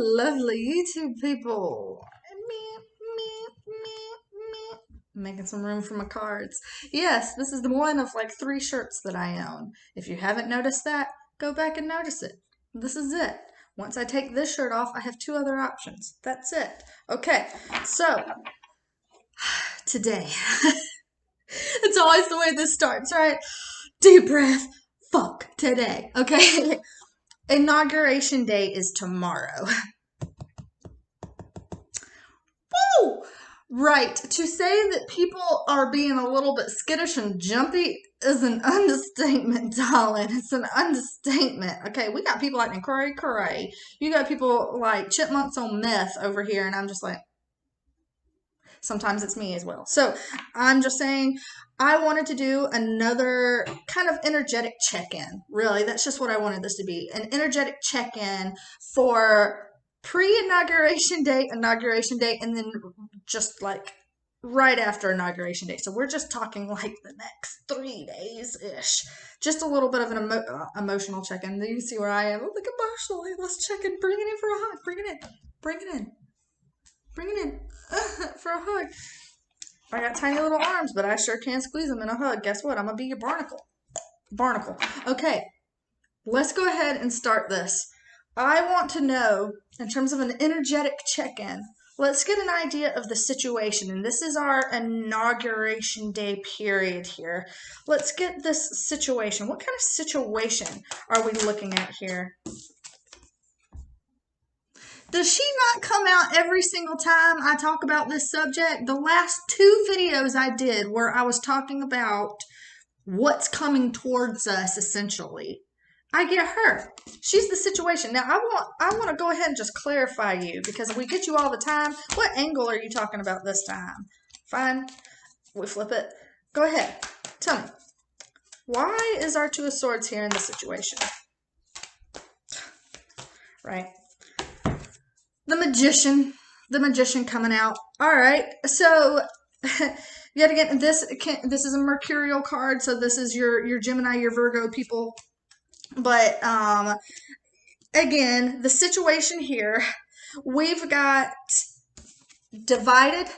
lovely YouTube people. Making some room for my cards. Yes, this is the one of like 3 shirts that I own. If you haven't noticed that, go back and notice it. This is it. Once I take this shirt off, I have 2 other options. That's it. Okay, so today, it's always the way this starts, right? Deep breath. Fuck today. Okay. Inauguration day is tomorrow. Woo! Right. To say that people are being a little bit skittish and jumpy is an understatement, darling. It's an understatement. Okay, we got people acting cray cray. You got people like chipmunks on meth over here, and I'm just like, sometimes it's me as well. So I'm just saying, I wanted to do another kind of energetic check-in. Really, that's just what I wanted this to be. An energetic check-in for pre-inauguration day, inauguration day, and then just like right after inauguration day. So we're just talking like the next 3 days-ish. Just a little bit of an emotional check-in. You see where I am. Look emotionally. Let's check in. Bring it in for a hug. Bring it in. Bring it in. Bring it in for a hug. I got tiny little arms, but I sure can squeeze them in a hug. Guess what? I'm going to be your barnacle. Barnacle. Okay, let's go ahead and start this. I want to know, in terms of an energetic check-in, let's get an idea of the situation. And this is our inauguration day period here. Let's get this situation. What kind of situation are we looking at here? Does she not come out every single time I talk about this subject? The last 2 videos I did where I was talking about what's coming towards us, essentially. I get her. She's the situation. Now, I want to go ahead and just clarify you, because we get you all the time. What angle are you talking about this time? Fine. We flip it. Go ahead. Tell me. Why is our 2 of Swords here in this situation? Right. The magician coming out. All right, so yet again, this is a mercurial card, so this is your Gemini, your Virgo people. But again, the situation here, we've got divided.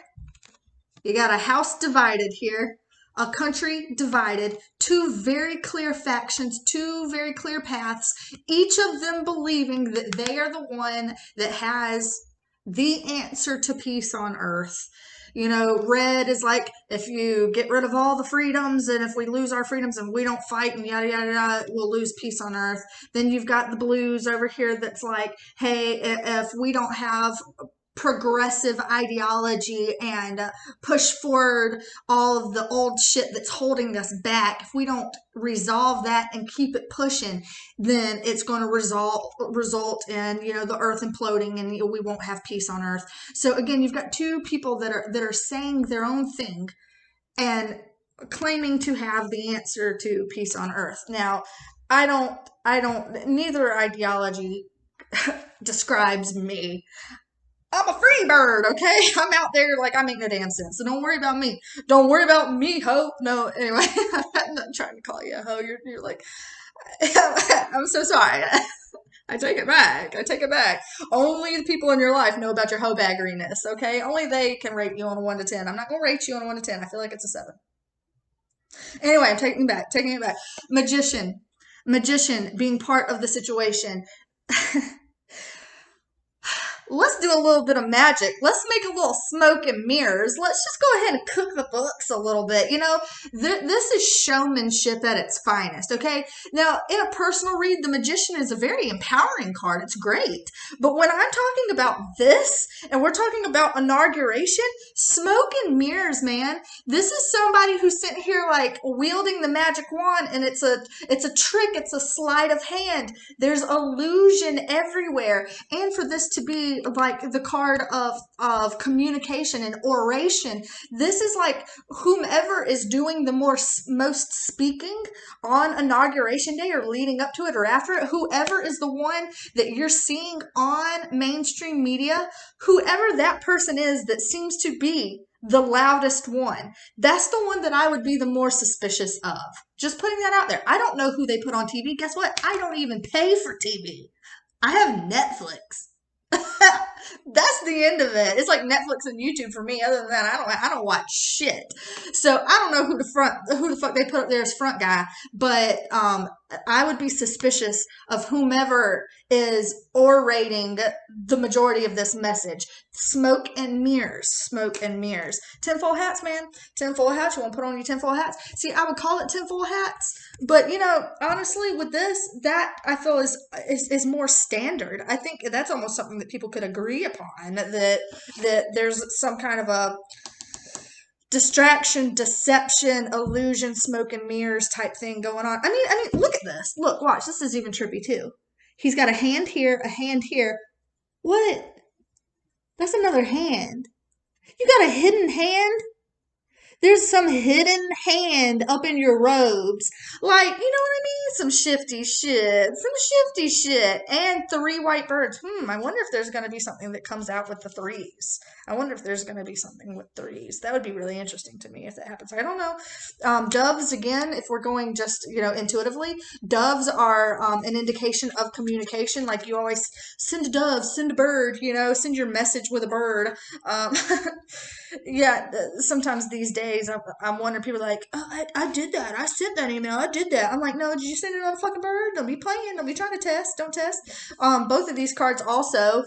You got a house divided here, a country divided, 2 very clear factions, 2 very clear paths, each of them believing that they are the one that has the answer to peace on earth. You know, red is like, if you get rid of all the freedoms, and if we lose our freedoms and we don't fight and yada, yada, yada, we'll lose peace on earth. Then you've got the blues over here that's like, hey, if we don't have progressive ideology and push forward all of the old shit that's holding us back, if we don't resolve that and keep it pushing, then it's going to result in, you know, the earth imploding, and we won't have peace on earth. So again, you've got 2 people that are saying their own thing and claiming to have the answer to peace on earth. Now, neither ideology describes me. I'm a free bird, okay? I'm out there like I make no damn sense. So don't worry about me. Don't worry about me, ho. No, anyway, I'm not trying to call you a ho. You're like, I'm so sorry. I take it back. I take it back. Only the people in your life know about your hoe baggeriness, okay? Only they can rate you on a 1 to 10. I'm not going to rate you on a 1 to 10. I feel like it's a 7. Anyway, I'm taking it back. Magician being part of the situation. Let's do a little bit of magic. Let's make a little smoke and mirrors. Let's just go ahead and cook the books a little bit. You know, this is showmanship at its finest, okay? Now, in a personal read, the Magician is a very empowering card. It's great. But when I'm talking about this, and we're talking about inauguration, smoke and mirrors, man. This is somebody who's sitting here like wielding the magic wand, and it's a trick. It's a sleight of hand. There's illusion everywhere. And for this to be like the card of communication and oration, this is like whomever is doing the most speaking on inauguration day or leading up to it or after it, whoever is the one that you're seeing on mainstream media, whoever that person is that seems to be the loudest one, that's the one that I would be the more suspicious of. Just putting that out there. I don't know who they put on TV. Guess what? I don't even pay for TV. I have Netflix. That's the end of it. It's like Netflix and YouTube for me. Other than that, I don't watch shit. So I don't know who the fuck they put up there as front guy, but I would be suspicious of whomever is orating the majority of this message. Smoke and mirrors, smoke and mirrors. Tinfoil hats, man. Tinfoil hats. You want to put on your tinfoil hats? See, I would call it tinfoil hats, but honestly, with this, that I feel is more standard. I think that's almost something that people could agree upon. That there's some kind of a distraction, deception, illusion, smoke and mirrors type thing going on. I mean, look at this. Look, watch. This is even trippy too. He's got a hand here, a hand here. What? That's another hand. You got a hidden hand? There's some hidden hand up in your robes. Like, you know what I mean? Some shifty shit. Some shifty shit. And 3 white birds. I wonder if there's going to be something that comes out with the 3s. I wonder if there's going to be something with 3s. That would be really interesting to me if that happens. I don't know. Doves, again, if we're going just, intuitively, doves are an indication of communication. Like you always send a dove, send a bird, send your message with a bird. Yeah, sometimes these days I'm wondering, people are like, oh, I did that. I sent that email. I did that. I'm like, no, did you send it on a fucking bird? Don't be playing. Don't be trying to test. Don't test. Both of these cards also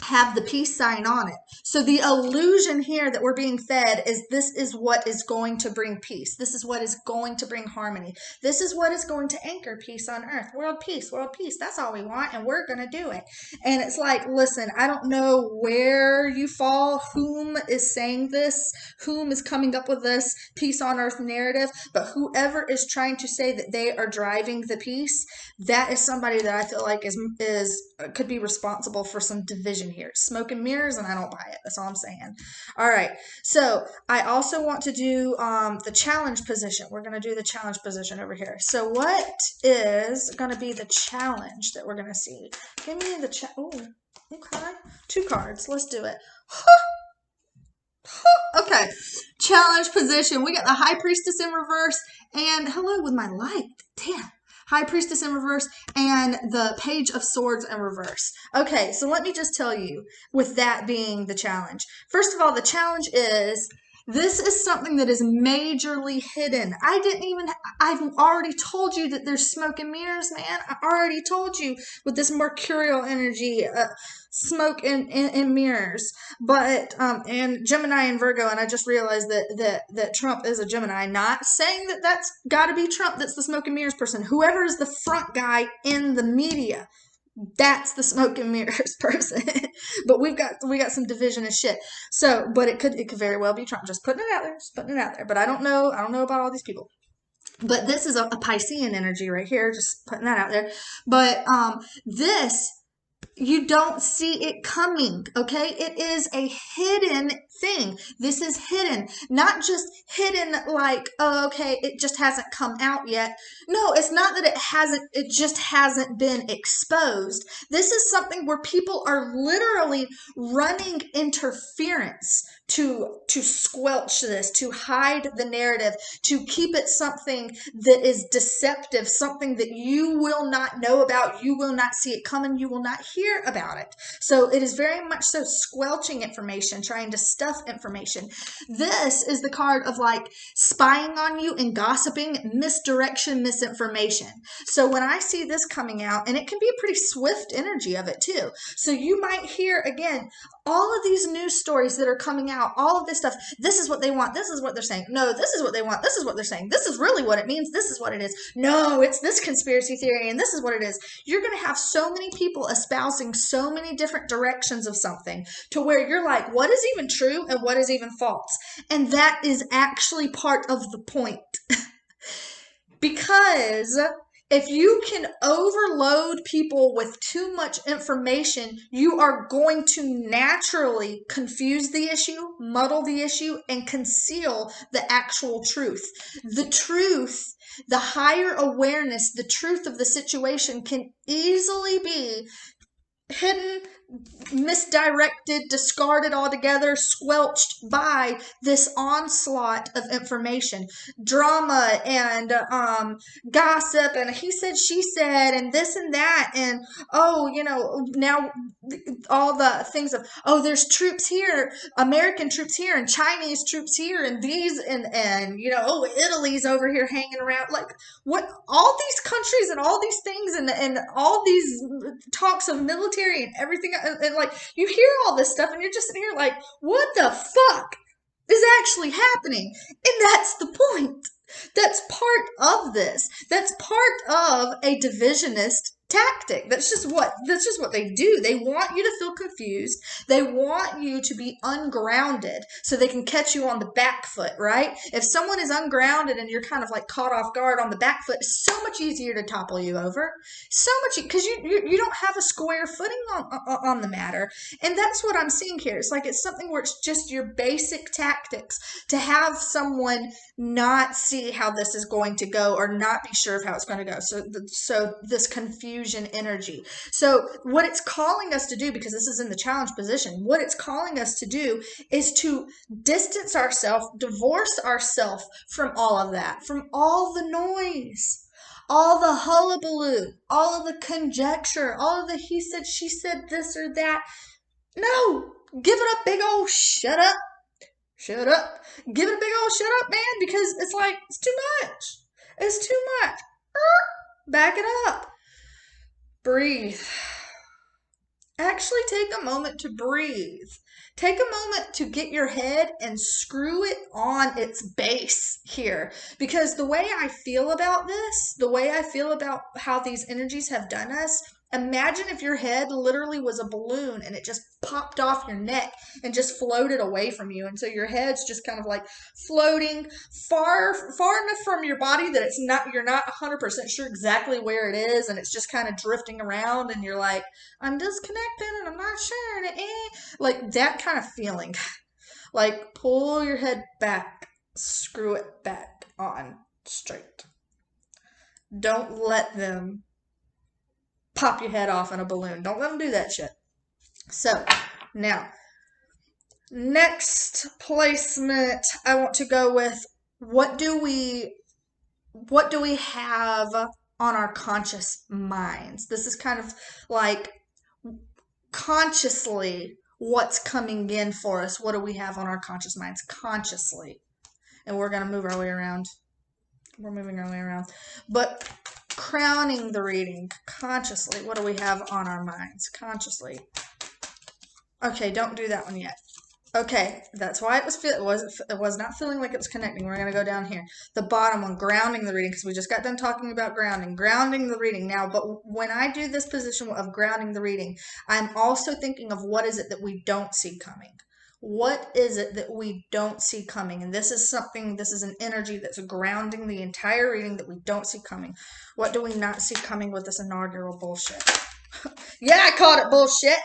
have the peace sign on it. So the illusion here that we're being fed is this is what is going to bring peace. This is what is going to bring harmony. This is what is going to anchor peace on earth. World peace, world peace. That's all we want, and we're going to do it. And it's like, listen, I don't know where you fall, whom is saying this, whom is coming up with this peace on earth narrative, but whoever is trying to say that they are driving the peace, that is somebody that I feel like is could be responsible for some division here. Smoke and mirrors, and I don't buy it. That's all I'm saying. All right. So I also want to do the challenge position. We're going to do the challenge position over here. So what is going to be the challenge that we're going to see? Give me the oh, okay. 2 cards. Let's do it. Okay. Challenge position. We got the High Priestess in reverse, and hello with my light. Damn. High Priestess in reverse, and the Page of Swords in reverse. Okay, so let me just tell you, with that being the challenge. First of all, the challenge is, this is something that is majorly hidden. I've already told you that there's smoke and mirrors, man. I already told you with this mercurial energy, smoke and mirrors. But, and Gemini and Virgo, and I just realized that Trump is a Gemini. Not saying that that's got to be Trump that's the smoke and mirrors person. Whoever is the front guy in the media, that's the smoke and mirrors person. But we got some division and shit. So, but it could very well be Trump. Just putting it out there. But I don't know about all these people. But this is a Piscean energy right here. Just putting that out there. But this, you don't see it coming, okay? It is a hidden thing. This is hidden. Not just hidden like, oh, okay, it just hasn't come out yet. No, it's not that it just hasn't been exposed. This is something where people are literally running interference to squelch this, to hide the narrative, to keep it something that is deceptive, something that you will not know about, you will not see it coming, you will not hear about it. So it is very much so squelching information, trying to stuff information. This is the card of like spying on you and gossiping, misdirection, misinformation. So when I see this coming out, and it can be a pretty swift energy of it too. So you might hear, again, all of these news stories that are coming out, all of this stuff, this is what they want, this is what they're saying. No, this is what they want, this is what they're saying. This is really what it means, this is what it is. No, it's this conspiracy theory, and this is what it is. You're going to have so many people espousing so many different directions of something to where you're like, what is even true and what is even false? And that is actually part of the point. Because if you can overload people with too much information, you are going to naturally confuse the issue, muddle the issue, and conceal the actual truth. The truth, the higher awareness, the truth of the situation can easily be hidden, misdirected, discarded altogether, squelched by this onslaught of information, drama, and gossip, and he said, she said, and this and that, and oh, now all the things of, oh, there's troops here, American troops here, and Chinese troops here, and these, and oh, Italy's over here hanging around, like what, all these countries and all these things, and all these talks of military and everything, and like you hear all this stuff and you're just sitting here like, what the fuck is actually happening? And that's the point. That's part of this. That's part of a divisionist tactic. That's just what they do. They want you to feel confused. They want you to be ungrounded so they can catch you on the back foot, right? If someone is ungrounded and you're kind of like caught off guard on the back foot, it's so much easier to topple you over. So much, because you don't have a square footing on the matter. And that's what I'm seeing here. It's like it's something where it's just your basic tactics to have someone not see how this is going to go or not be sure of how it's going to go. So this confusion energy. So what it's calling us to do, because this is in the challenge position, what it's calling us to do is to distance ourselves, divorce ourselves from all of that, from all the noise, all the hullabaloo, all of the conjecture, all of the he said, she said, this or that. No, give it a big old shut up. Shut up. Give it a big old shut up, man, because it's like, it's too much. It's too much. Back it up. Breathe. Actually take a moment to breathe. Take a moment to get your head and screw it on its base here. Because the way I feel about this, the way I feel about how these energies have done us, imagine if your head literally was a balloon and it just popped off your neck and just floated away from you. And so your head's just kind of like floating far enough from your body that you're not 100% sure exactly where it is. And it's just kind of drifting around and you're like, I'm disconnected and I'm not sure. Like that kind of feeling. Like pull your head back, screw it back on straight. Don't let them pop your head off in a balloon. Don't let them do that shit. So now, next placement, I want to go with what do we have on our conscious minds? This is kind of like consciously what's coming in for us. What do we have on our conscious minds consciously? And we're going to move our way around. We're moving our way around. But crowning the reading consciously, what do we have on our minds consciously? Okay, don't do that one yet. Okay, that's why it was not feeling like it was connecting. We're going to go down here. The bottom one, grounding the reading, because we just got done talking about grounding the reading now. But when I do this position of grounding the reading, I'm also thinking of what is it that we don't see coming. What is it that we don't see coming? And this is an energy that's grounding the entire reading that we don't see coming. What do we not see coming with this inaugural bullshit? Yeah, I called it bullshit.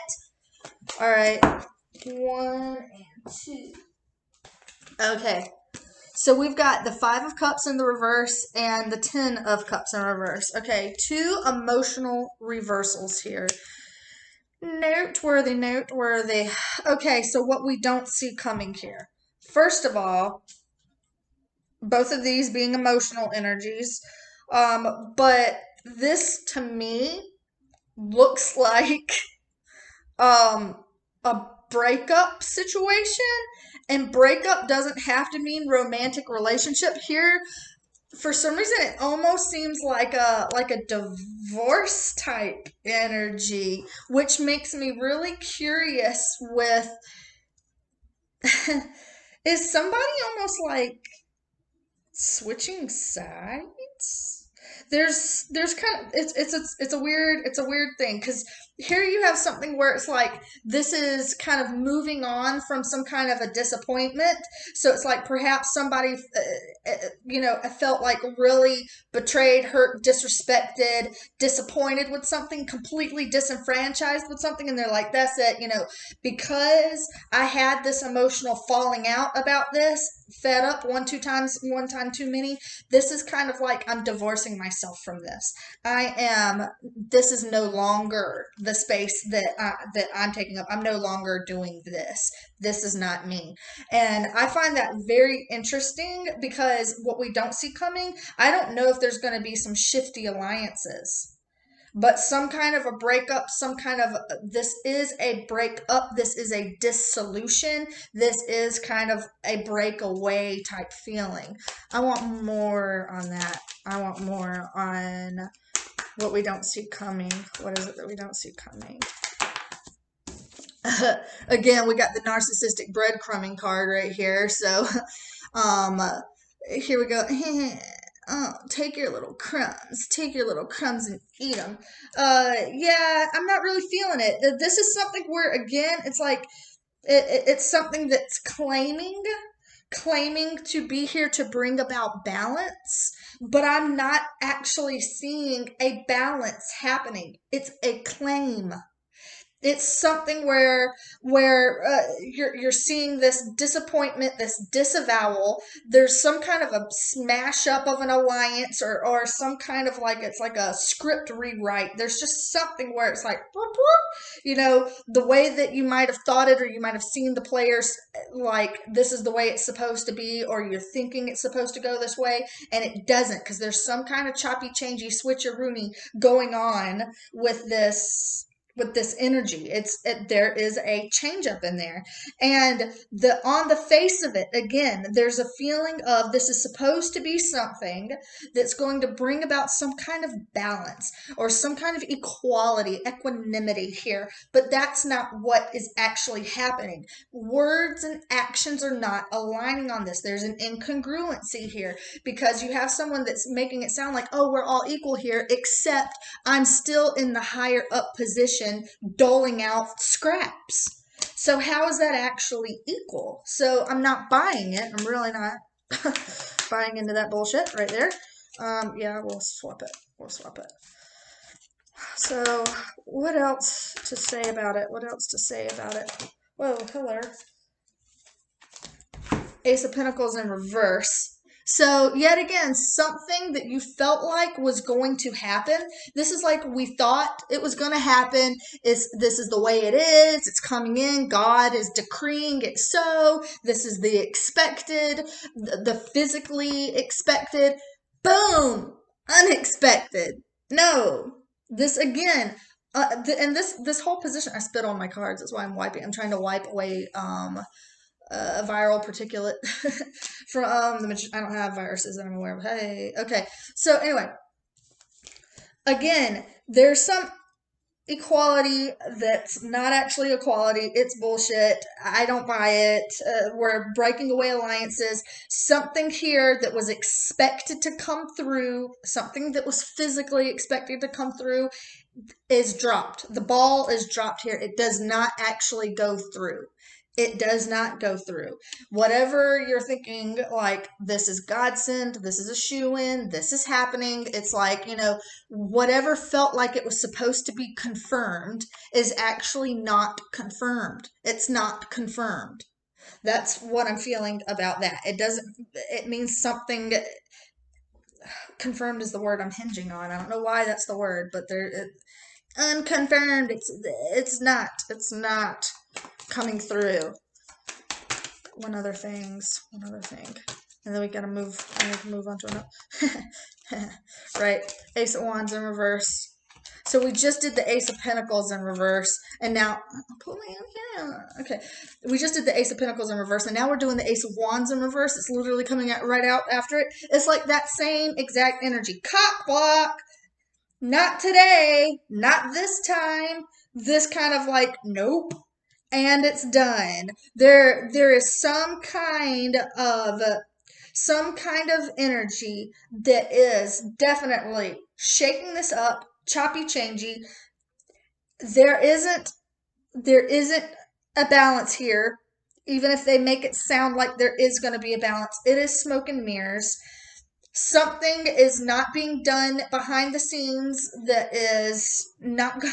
All right. 1 and 2. Okay. So we've got the 5 of Cups in the reverse and the 10 of Cups in reverse. Okay. 2 emotional reversals here. Noteworthy. Okay, so what we don't see coming here. First of all, both of these being emotional energies, but this to me looks like a breakup situation, and breakup doesn't have to mean romantic relationship here. For some reason, it almost seems like a divorce type energy, which makes me really curious with is somebody almost like switching sides? There's kind of it's a weird thing, because here you have something where it's like this is kind of moving on from some kind of a disappointment. So it's like perhaps somebody felt like really betrayed, hurt, disrespected, disappointed with something, completely disenfranchised with something, and they're like, that's it, because I had this emotional falling out about this, fed up one time too many. This is kind of like I'm divorcing myself myself from this. This is no longer the space that I'm taking up. I'm no longer doing this. This is not me. And I find that very interesting because what we don't see coming, I don't know if there's going to be some shifty alliances, but some kind of a breakup, some kind of, this is a breakup, this is a dissolution, this is kind of a breakaway type feeling. I want more on that. I want more on what we don't see coming. What is it that we don't see coming? Again, we got the narcissistic breadcrumbing card right here. So, um, here we go. Oh, take your little crumbs. Take your little crumbs and eat them. Yeah, I'm not really feeling it. This is something where, again, it's like, it's something that's claiming to be here to bring about balance, but I'm not actually seeing a balance happening. It's a claim. It's something where you're seeing this disappointment, this disavowal. There's some kind of a smash up of an alliance, or some kind of, like, it's like a script rewrite. There's just something where it's like, whoop, whoop, the way that you might have thought it, or you might have seen the players, like, this is the way it's supposed to be, or you're thinking it's supposed to go this way, and it doesn't, because there's some kind of choppy changey switcheroony going on with this energy. There is a change up in there, and on the face of it, again, there's a feeling of, this is supposed to be something that's going to bring about some kind of balance or some kind of equality, equanimity here, but that's not what is actually happening. Words and actions are not aligning on this. There's an incongruency here, because you have someone that's making it sound like, oh, we're all equal here, except I'm still in the higher up position doling out scraps. So how is that actually equal? So I'm not buying it. I'm really not buying into that bullshit right there. Yeah, we'll swap it. We'll swap it. So what else to say about it? What else to say about it? Whoa, hello. Ace of Pentacles in reverse. So yet again, something that you felt like was going to happen. This is like, we thought it was going to happen. This is the way it is. It's coming in. God is decreeing it so. This is the expected, the physically expected. Boom! Unexpected. No. This again, and this whole position, I spit on my cards. That's why I'm wiping. I'm trying to wipe away a viral particulate from I don't have viruses that I'm aware of. Hey, okay. So anyway, again, there's some equality that's not actually equality. It's bullshit. I don't buy it. We're breaking away alliances. Something here that was expected to come through, something that was physically expected to come through, is dropped. The ball is dropped here. It does not actually go through. It does not go through. Whatever you're thinking, like, this is God sent, this is a shoo-in, this is happening. It's like, whatever felt like it was supposed to be confirmed is actually not confirmed. It's not confirmed. That's what I'm feeling about that. It means something. Confirmed is the word I'm hinging on. I don't know why that's the word, but unconfirmed. It's not coming through. One other thing, and then we gotta move on to another. Right, Ace of Wands in reverse. So we just did the Ace of Pentacles in reverse, and now pull me in here. Okay, we just did the Ace of Pentacles in reverse, and now we're doing the Ace of Wands in reverse. It's literally coming out right out after it. It's like that same exact energy. Cock block. Not today. Not this time. This kind of like, nope. And it's done. There is some kind of energy that is definitely shaking this up, choppy changey. There isn't a balance here, even if they make it sound like there is going to be a balance. It is smoke and mirrors. Something is not being done behind the scenes that is not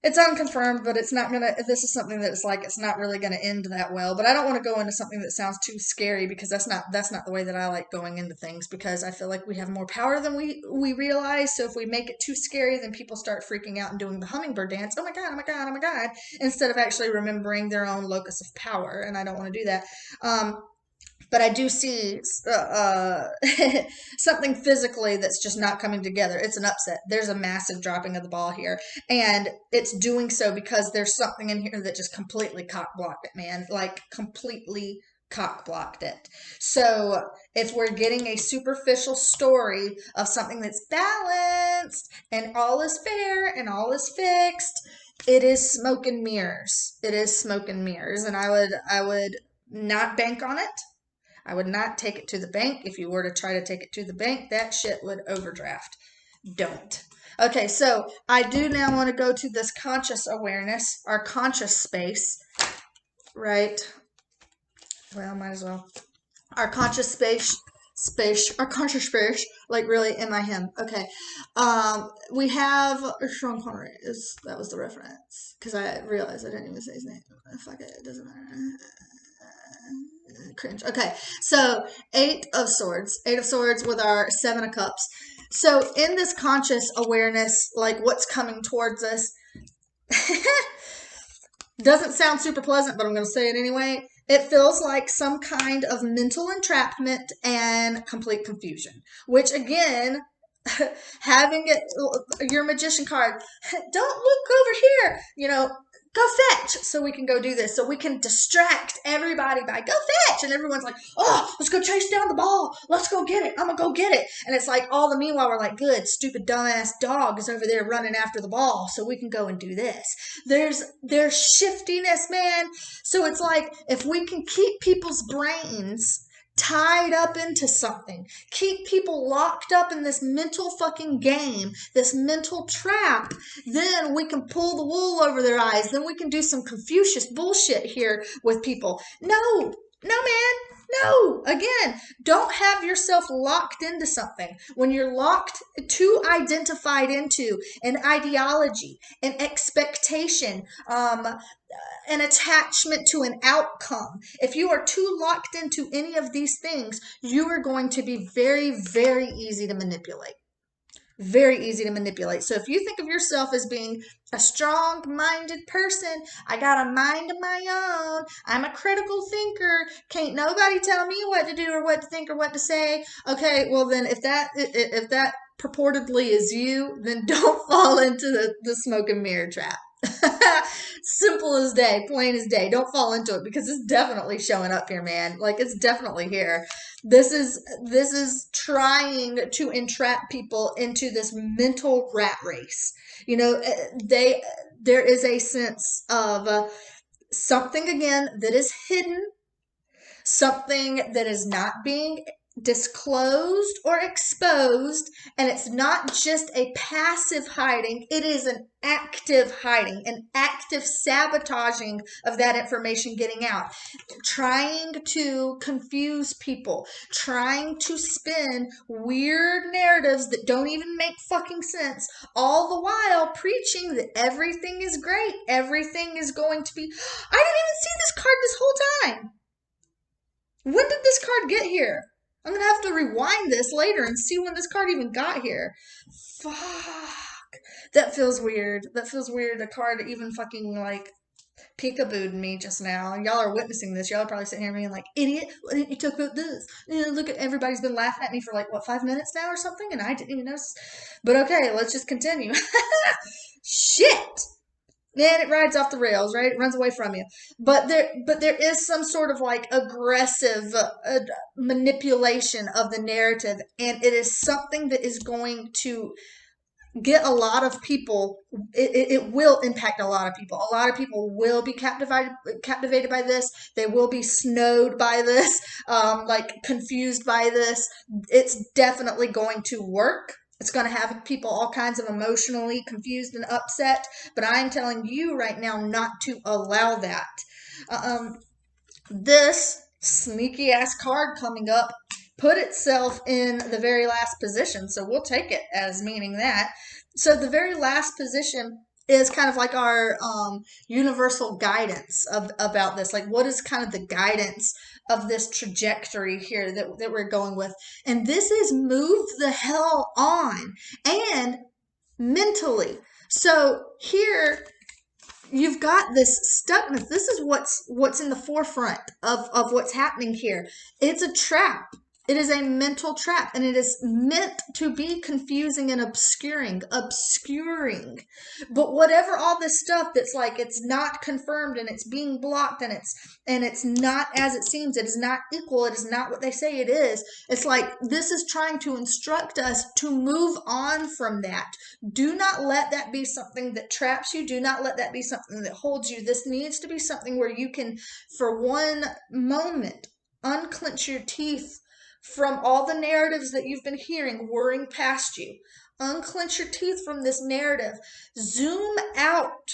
It's unconfirmed, but it's not gonna. This is something that's like it's not really gonna end that well. But I don't want to go into something that sounds too scary because that's not the way that I like going into things because I feel like we have more power than we realize. So if we make it too scary, then people start freaking out and doing the hummingbird dance. Oh my god! Oh my god! Oh my god! Instead of actually remembering their own locus of power, and I don't want to do that. But I do see something physically that's just not coming together. It's an upset. There's a massive dropping of the ball here, and it's doing so because there's something in here that just completely cock blocked it, man. Like completely cock blocked it. So if we're getting a superficial story of something that's balanced and all is fair and all is fixed, it is smoke and mirrors. It is smoke and mirrors, and I would not bank on it. I would not take it to the bank. If you were to try to take it to the bank, that shit would overdraft. Don't. Okay, so I do now want to go to this conscious awareness, our conscious space, right? Well, might as well. Our conscious our conscious space, like really in my hymn. Okay. We have Sean Connery. That was the reference. Because I realized I didn't even say his name. Fuck it, it doesn't matter. Cringe. Okay, so Eight of Swords with our Seven of Cups. So in this conscious awareness, like what's coming towards us, doesn't sound super pleasant, but I'm going to say it anyway. It feels like some kind of mental entrapment and complete confusion, which again, having it, your magician card, don't look over here, go fetch so we can go do this, so we can distract everybody by go fetch, and everyone's like, oh, let's go chase down the ball, let's go get it, I'm gonna go get it. And it's like all the meanwhile we're like, good, stupid dumbass dog is over there running after the ball so we can go and do this. There's shiftiness, man. So it's like if we can keep people's brains tied up into something, keep people locked up in this mental fucking game, this mental trap, then we can pull the wool over their eyes. Then we can do some Confucius bullshit here with people. No, man. No, again, don't have yourself locked into something. When you're locked, too identified into an ideology, an expectation, an attachment to an outcome. If you are too locked into any of these things, you are going to be very, very easy to manipulate. Very easy to manipulate. So if you think of yourself as being a strong-minded person, I got a mind of my own, I'm a critical thinker, can't nobody tell me what to do or what to think or what to say. Okay, well then if that purportedly is you, then don't fall into the smoke and mirror trap. Simple as day, plain as day. Don't fall into it because it's definitely showing up here, man. Like it's definitely here. This is trying to entrap people into this mental rat race. There is a sense of something again that is hidden, something that is not being disclosed or exposed, and it's not just a passive hiding, it is an active hiding, an active sabotaging of that information getting out, trying to confuse people, trying to spin weird narratives that don't even make fucking sense, all the while preaching that everything is great, everything is going to be, I didn't even see this card this whole time. When did this card get here? I'm going to have to rewind this later and see when this card even got here. Fuck. That feels weird. That feels weird. A card even fucking like peekabooed me just now. Y'all are witnessing this. Y'all are probably sitting here being like, idiot, why didn't you talk about this? Look at everybody's been laughing at me for like, what, 5 minutes now or something? And I didn't even notice. But okay, let's just continue. Shit. Man, it rides off the rails, right? It runs away from you. But there is some sort of like aggressive manipulation of the narrative, and it is something that is going to get a lot of people. It will impact a lot of people. A lot of people will be captivated by this. They will be snowed by this, like confused by this. It's definitely going to work. It's going to have people all kinds of emotionally confused and upset, but I'm telling you right now not to allow that. This sneaky ass card coming up put itself in the very last position, so we'll take it as meaning that. So the very last position is kind of like our universal guidance about this. Like, what is kind of the guidance of this trajectory here that we're going with? And this is move the hell on, and mentally. So here you've got this stuckness. This is what's in the forefront of what's happening here. It's a trap. It is a mental trap, and it is meant to be confusing and obscuring. But whatever all this stuff that's like, it's not confirmed and it's being blocked and it's not as it seems, it is not equal, it is not what they say it is. It's like this is trying to instruct us to move on from that. Do not let that be something that traps you. Do not let that be something that holds you. This needs to be something where you can, for one moment, unclench your teeth from all the narratives that you've been hearing whirring past you. Unclench your teeth from this narrative. Zoom out.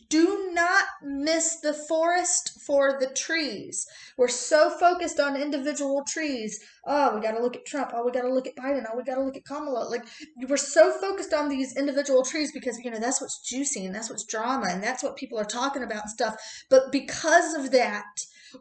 Do not miss the forest for the trees. We're so focused on individual trees. Oh, we got to look at Trump. Oh, we got to look at Biden. Oh, we got to look at Kamala. Like, we're so focused on these individual trees because, that's what's juicy and that's what's drama and that's what people are talking about and stuff. But because of that,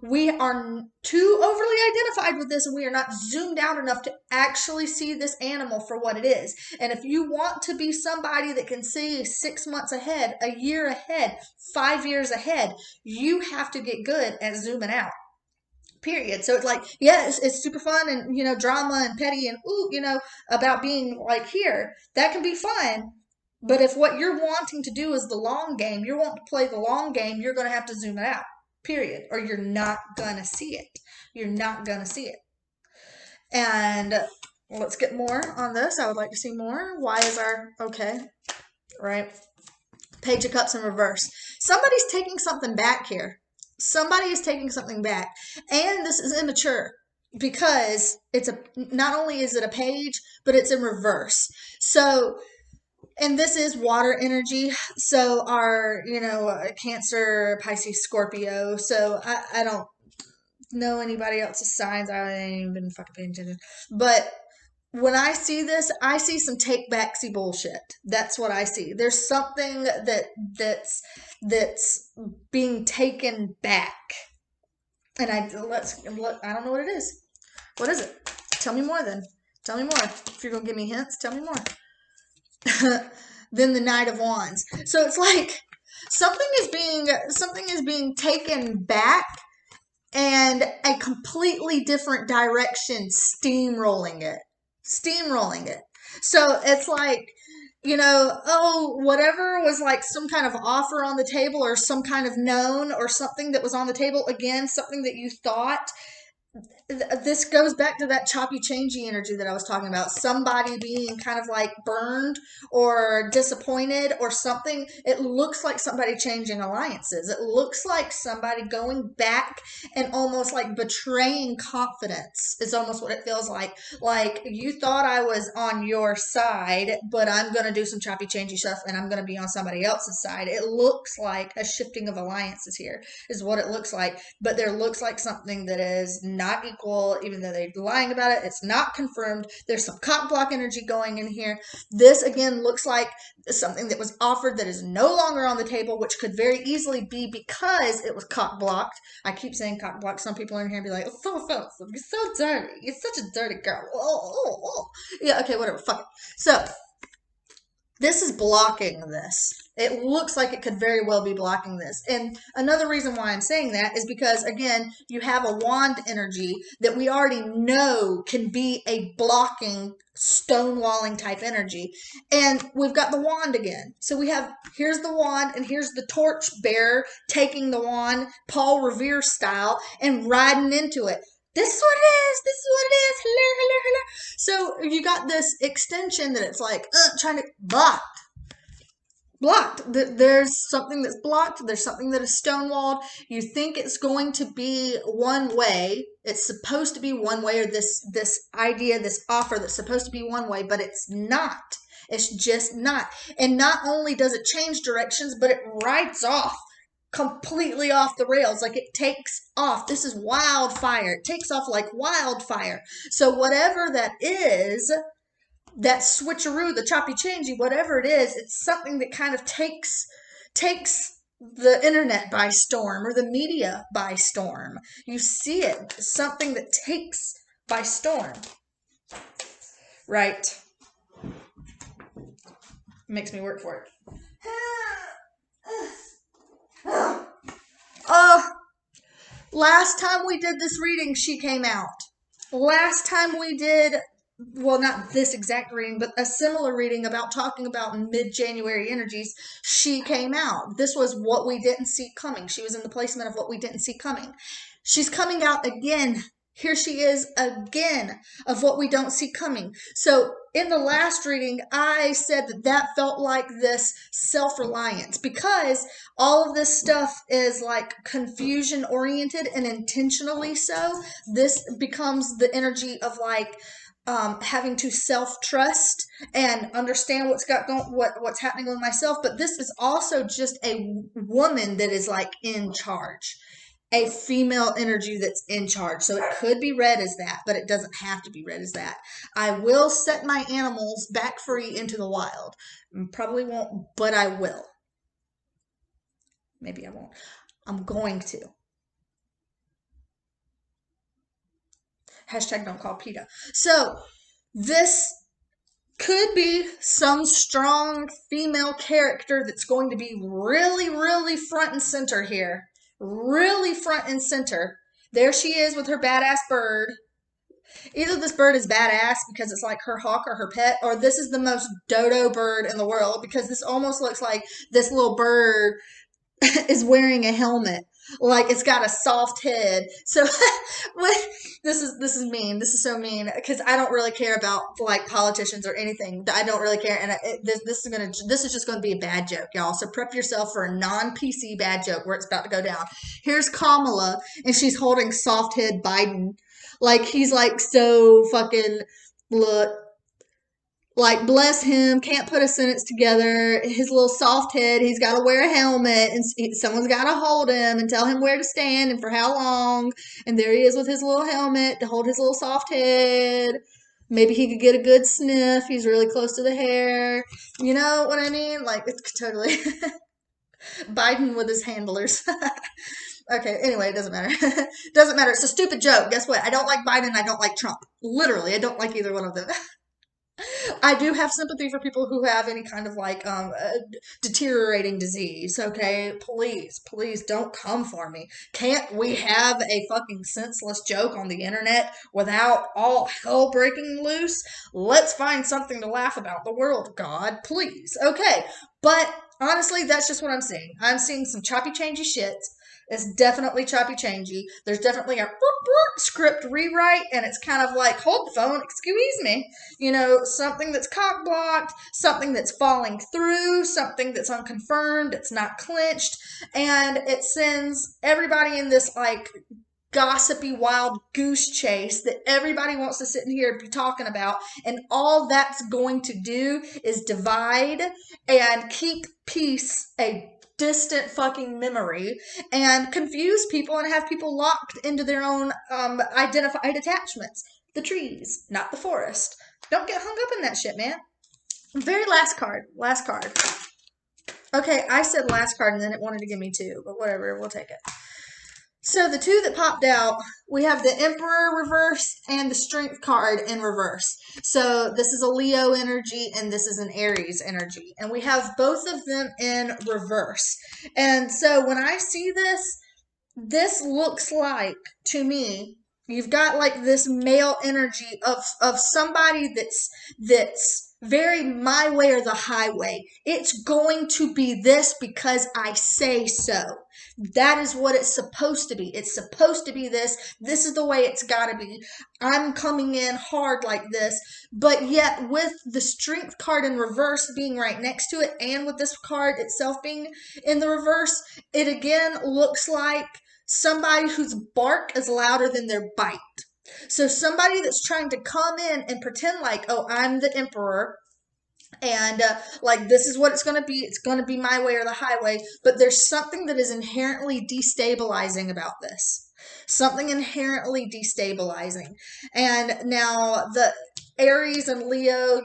we are too overly identified with this, and we are not zoomed out enough to actually see this animal for what it is. And if you want to be somebody that can see 6 months ahead, a year ahead, 5 years ahead, you have to get good at zooming out. Period. So it's like, yes, it's super fun and, drama and petty and, about being like here. That can be fun. But if what you're wanting to do is the long game, you're wanting to play the long game, you're going to have to zoom it out. Period. Or you're not going to see it. You're not going to see it. And let's get more on this. I would like to see more. Why is okay, right? Page of Cups in reverse. Somebody's taking something back here. Somebody is taking something back. And this is immature because not only is it a page, but it's in reverse. So, and this is water energy. So our, Cancer, Pisces, Scorpio. So I don't know anybody else's signs. I ain't even been fucking paying attention. But when I see this, I see some take backsy bullshit. That's what I see. There's something that's being taken back. And I don't know what it is. What is it? Tell me more then. Tell me more. If you're gonna give me hints, tell me more. Then the Knight of Wands. So it's like something is being taken back and a completely different direction steamrolling it. So it's like, whatever was like some kind of offer on the table or some kind of known or something that was on the table, again, something that you thought. This goes back to that choppy changey energy that I was talking about. Somebody being kind of like burned or disappointed or something. It looks like somebody changing alliances. It looks like somebody going back and almost like betraying confidence is almost what it feels like. Like, you thought I was on your side, but I'm going to do some choppy changey stuff and I'm going to be on somebody else's side. It looks like a shifting of alliances here is what it looks like. But there looks like something that is not equal, even though they're lying about it. It's not confirmed. There's some cock block energy going in here. This again looks like something that was offered that is no longer on the table, which could very easily be because it was cock blocked. I keep saying cock blocked. Some people in here be like, "It's so offensive. You're so dirty. You're such a dirty girl." Oh. Yeah, okay, whatever. Fuck it. So this is blocking this. It looks like it could very well be blocking this. And another reason why I'm saying that is because, again, you have a wand energy that we already know can be a blocking, stonewalling type energy. And we've got the wand again. So here's the wand and here's the torch bearer taking the wand, Paul Revere style, and riding into it. This is what it is. This is what it is. Hello. So you got this extension that it's like trying to blocked. There's something that's blocked. There's something that is stonewalled. You think it's going to be one way. It's supposed to be one way, or this idea, this offer that's supposed to be one way, but it's not. It's just not. And not only does it change directions, but it rides off. Completely off the rails. Like, it takes off. This is wildfire. It takes off like wildfire. So whatever that is, that switcheroo, the choppy changey, whatever it is, it's something that kind of takes takes the internet by storm or the media by storm. You see it, something that takes by storm. Right. Makes me work for it. Last time we did this reading, she came out. Last time we did, well, not this exact reading, but a similar reading about talking about mid-January energies, she came out. This was what we didn't see coming. She was in the placement of what we didn't see coming. She's coming out again. Here she is again of what we don't see coming. So in the last reading, I said that that felt like this self-reliance because all of this stuff is like confusion oriented and intentionally so. This becomes the energy of like having to self-trust and understand what's what's happening with myself. But this is also just a woman that is like in charge, a female energy that's in charge. So it could be read as that, but it doesn't have to be read as that. I will set my animals back free into the wild. Probably won't, but I will. Maybe I won't. I'm going to. Hashtag don't call PETA. So this could be some strong female character that's going to be really, really front and center here. Really front and center. There she is with her badass bird. Either this bird is badass because it's like her hawk or her pet, or this is the most dodo bird in the world because this almost looks like this little bird is wearing a helmet. Like it's got a soft head. So this is mean. This is so mean because I don't really care about like politicians or anything. I don't really care, and this is just gonna be a bad joke, y'all. So prep yourself for a non-PC bad joke where it's about to go down. Here's Kamala, and she's holding soft head Biden, like he's like so fucking look. Like, bless him, can't put a sentence together. His little soft head, he's got to wear a helmet, and someone's got to hold him and tell him where to stand and for how long. And there he is with his little helmet to hold his little soft head. Maybe he could get a good sniff. He's really close to the hair. You know what I mean? Like, it's totally Biden with his handlers. Okay, anyway, it doesn't matter. Doesn't matter. It's a stupid joke. Guess what? I don't like Biden. I don't like Trump. Literally, I don't like either one of them. I do have sympathy for people who have any kind of like deteriorating disease. Okay, please don't come for me. Can't we have a fucking senseless joke on the internet without all hell breaking loose? Let's find something to laugh about. The world, God, please. Okay, but honestly, that's just what I'm seeing. I'm seeing some choppy changey shit. It's definitely choppy changey. There's definitely a script rewrite, and it's kind of like, hold the phone, excuse me. You know, something that's cock blocked, something that's falling through, something that's unconfirmed, it's not clinched, and it sends everybody in this like gossipy wild goose chase that everybody wants to sit in here and be talking about, and all that's going to do is divide and keep peace a distant fucking memory and confuse people and have people locked into their own identified attachments. The trees, not the forest. Don't get hung up in that shit, man. Very last card. Okay, I said last card and then it wanted to give me two, but whatever, we'll take it. So the two that popped out, we have the Emperor reverse and the Strength card in reverse. So this is a Leo energy and this is an Aries energy. And we have both of them in reverse. And so when I see this, this looks like, to me, you've got like this male energy of somebody that's very my way or the highway. It's going to be this because I say so. That is what it's supposed to be. It's supposed to be this. This is the way it's got to be. I'm coming in hard like this, but yet with the Strength card in reverse being right next to it and with this card itself being in the reverse, it again looks like somebody whose bark is louder than their bite. So somebody that's trying to come in and pretend like, oh, I'm the emperor, and like this is what it's going to be. It's going to be my way or the highway. But there's something that is inherently destabilizing about this. Something inherently destabilizing. And now Aries and Leo,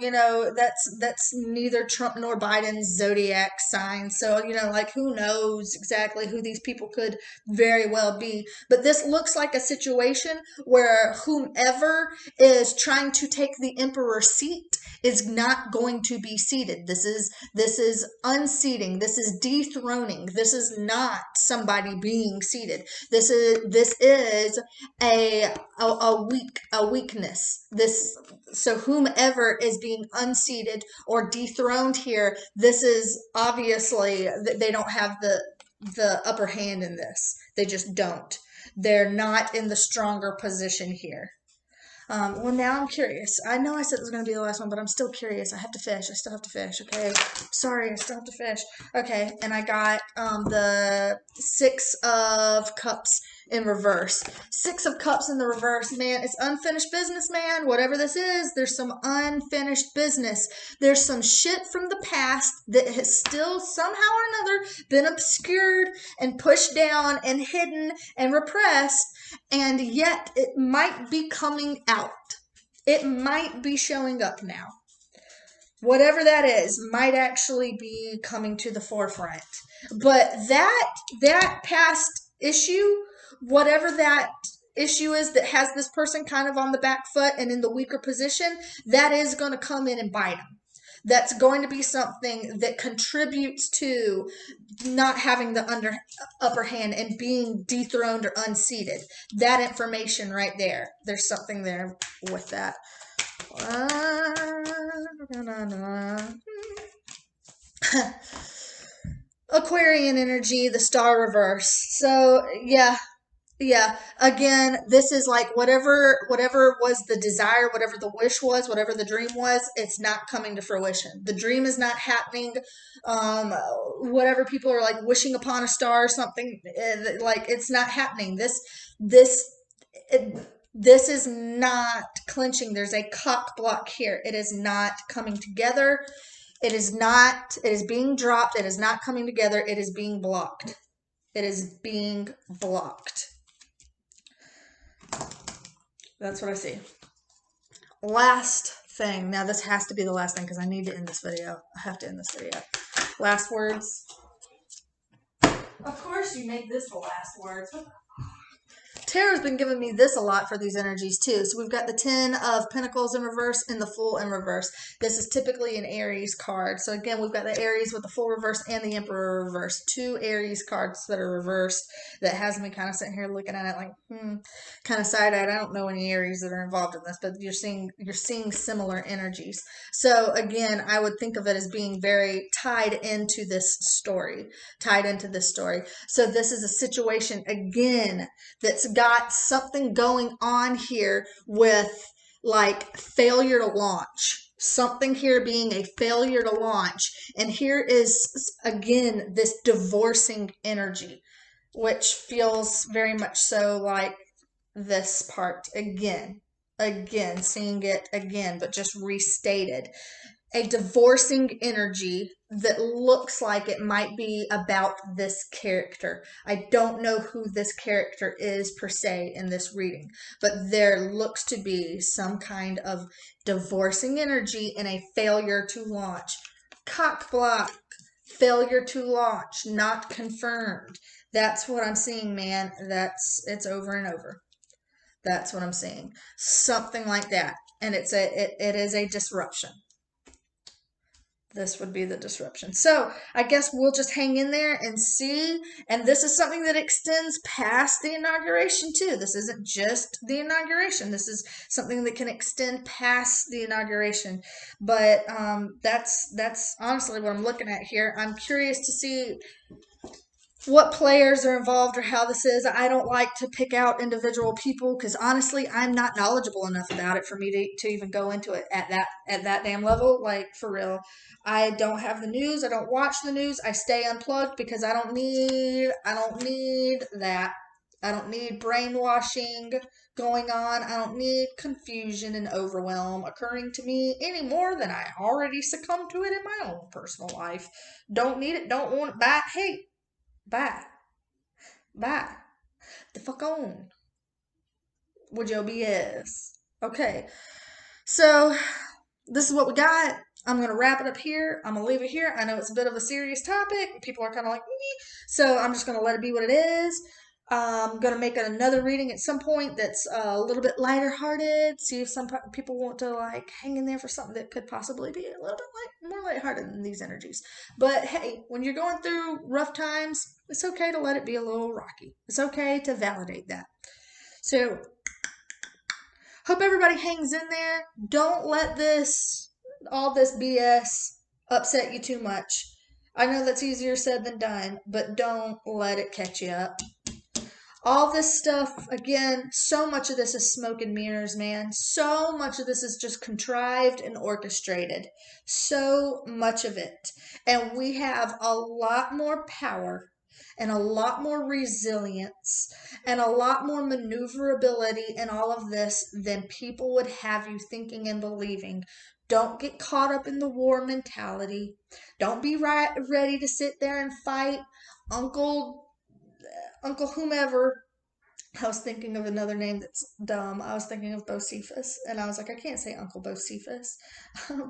that's neither Trump nor Biden's zodiac sign. So, like who knows exactly who these people could very well be. But this looks like a situation where whomever is trying to take the emperor's seat is not going to be seated. This is unseating. This is dethroning. This is not somebody being seated. This is a weakness. So whomever is being unseated or dethroned here, this is obviously they don't have the upper hand in this. They just don't. They're not in the stronger position here. Well, now I'm curious. I know I said it was going to be the last one, but I'm still curious. I have to fish. I still have to fish. Okay. Sorry, I still have to fish. Okay. And I got the Six of Cups in reverse. Six of Cups in the reverse, man. It's unfinished business, man. Whatever this is, there's some unfinished business. There's some shit from the past that has still somehow or another been obscured and pushed down and hidden and repressed, and yet it might be coming out. It might be showing up now. Whatever that is might actually be coming to the forefront. But that past issue, whatever that issue is that has this person kind of on the back foot and in the weaker position, that is going to come in and bite them. That's going to be something that contributes to not having the upper hand and being dethroned or unseated. That information right there. There's something there with that. Aquarian energy, the star reverse. So yeah, again, this is like whatever was the desire, whatever the wish was, whatever the dream was, it's not coming to fruition. The dream is not happening. Whatever people are like wishing upon a star or something, like it's not happening. This this is not clinching. There's a cock block here. It is not coming together. It is being dropped. It is not coming together. It is being blocked. It is being blocked. That's what I see. Last thing. Now, this has to be the last thing because I need to end this video. I have to end this video. Last words. Of course, you make this the last words. Tarot's been giving me this a lot for these energies too. So we've got the 10 of Pentacles in reverse and the Fool in reverse. This is typically an Aries card. So again, we've got the Aries with the Fool reverse and the Emperor reverse. Two Aries cards that are reversed. That has me kind of sitting here looking at it like, kind of side-eyed. I don't know any Aries that are involved in this, but you're seeing similar energies. So again, I would think of it as being very tied into this story. So this is a situation again that's got something going on here with like failure to launch. Something here being a failure to launch. And here is, again, this divorcing energy, which feels very much so like this part again, seeing it again, but just restated. A divorcing energy that looks like it might be about this character. I don't know who this character is per se in this reading, but there looks to be some kind of divorcing energy and a failure to launch. Cock block, failure to launch, not confirmed. That's what I'm seeing, man. It's over and over. That's what I'm seeing. Something like that. And it is a disruption. This would be the disruption. So I guess we'll just hang in there and see. And this is something that extends past the inauguration too. This isn't just the inauguration. This is something that can extend past the inauguration. But that's honestly what I'm looking at here. I'm curious to see what players are involved or how this is. I don't like to pick out individual people because honestly, I'm not knowledgeable enough about it for me to even go into it at that damn level. Like for real, I don't have the news. I don't watch the news. I stay unplugged because I don't need that. I don't need brainwashing going on. I don't need confusion and overwhelm occurring to me any more than I already succumbed to it in my own personal life. Don't need it. Don't want it. Bye. Hey. Bye. Bye. The fuck on. With your BS. Okay. So this is what we got. I'm going to wrap it up here. I'm going to leave it here. I know it's a bit of a serious topic. People are kind of like, me. So I'm just going to let it be what it is. I'm going to make another reading at some point that's a little bit lighter hearted. See if some people want to like hang in there for something that could possibly be a little bit more lighthearted than these energies. But hey, when you're going through rough times, it's okay to let it be a little rocky. It's okay to validate that. So hope everybody hangs in there. Don't let all this BS upset you too much. I know that's easier said than done, but don't let it catch you up. All this stuff, again, so much of this is smoke and mirrors, man. So much of this is just contrived and orchestrated. So much of it. And we have a lot more power and a lot more resilience and a lot more maneuverability in all of this than people would have you thinking and believing. Don't get caught up in the war mentality. Don't be ready to sit there and fight Uncle whomever. I was thinking of another name that's dumb. I was thinking of Bocephus, and I was like, I can't say Uncle Bocephus,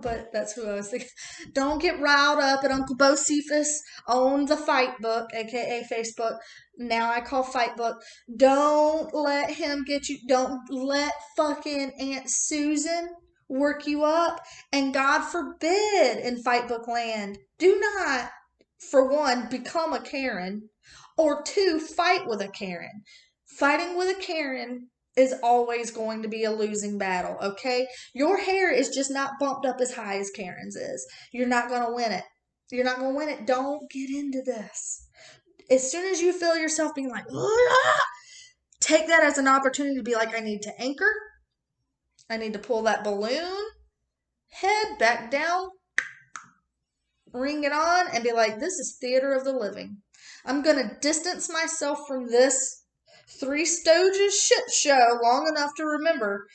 but that's who I was thinking. Don't get riled up at Uncle Bocephus on the Fight Book, aka Facebook. Now I call Fight Book. Don't let him get you. Don't let fucking Aunt Susan work you up. And God forbid in Fight Book land, do not, for one, become a Karen, or two, fight with a Karen. Fighting with a Karen is always going to be a losing battle, okay? Your hair is just not bumped up as high as Karen's is. You're not going to win it. You're not going to win it. Don't get into this. As soon as you feel yourself being like, ah, take that as an opportunity to be like, I need to anchor. I need to pull that balloon head back down, ring it on, and be like, this is theater of the living. I'm going to distance myself from this Three Stooges shit show long enough to remember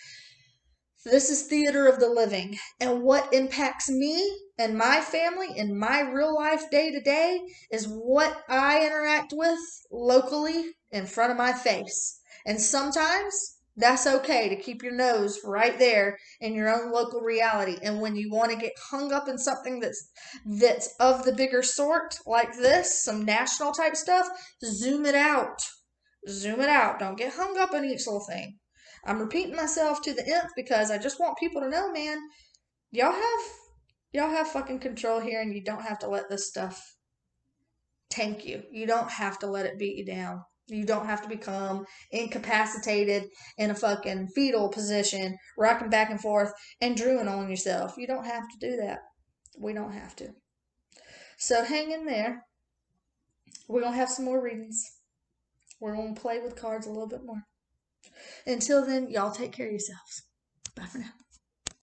this is theater of the living. And what impacts me and my family in my real life day to day is what I interact with locally in front of my face. And sometimes that's okay to keep your nose right there in your own local reality. And when you want to get hung up in something that's of the bigger sort, like this, some national type stuff, zoom it out. Zoom it out. Don't get hung up on each little thing. I'm repeating myself to the nth because I just want people to know, man, y'all have y'all have fucking control here, and you don't have to let this stuff tank you. You don't have to let it beat you down. You don't have to become incapacitated in a fucking fetal position, rocking back and forth and drooling on yourself. You don't have to do that. We don't have to. So hang in there. We're gonna have some more readings. We're gonna play with cards a little bit more. Until then, y'all take care of yourselves. Bye for now.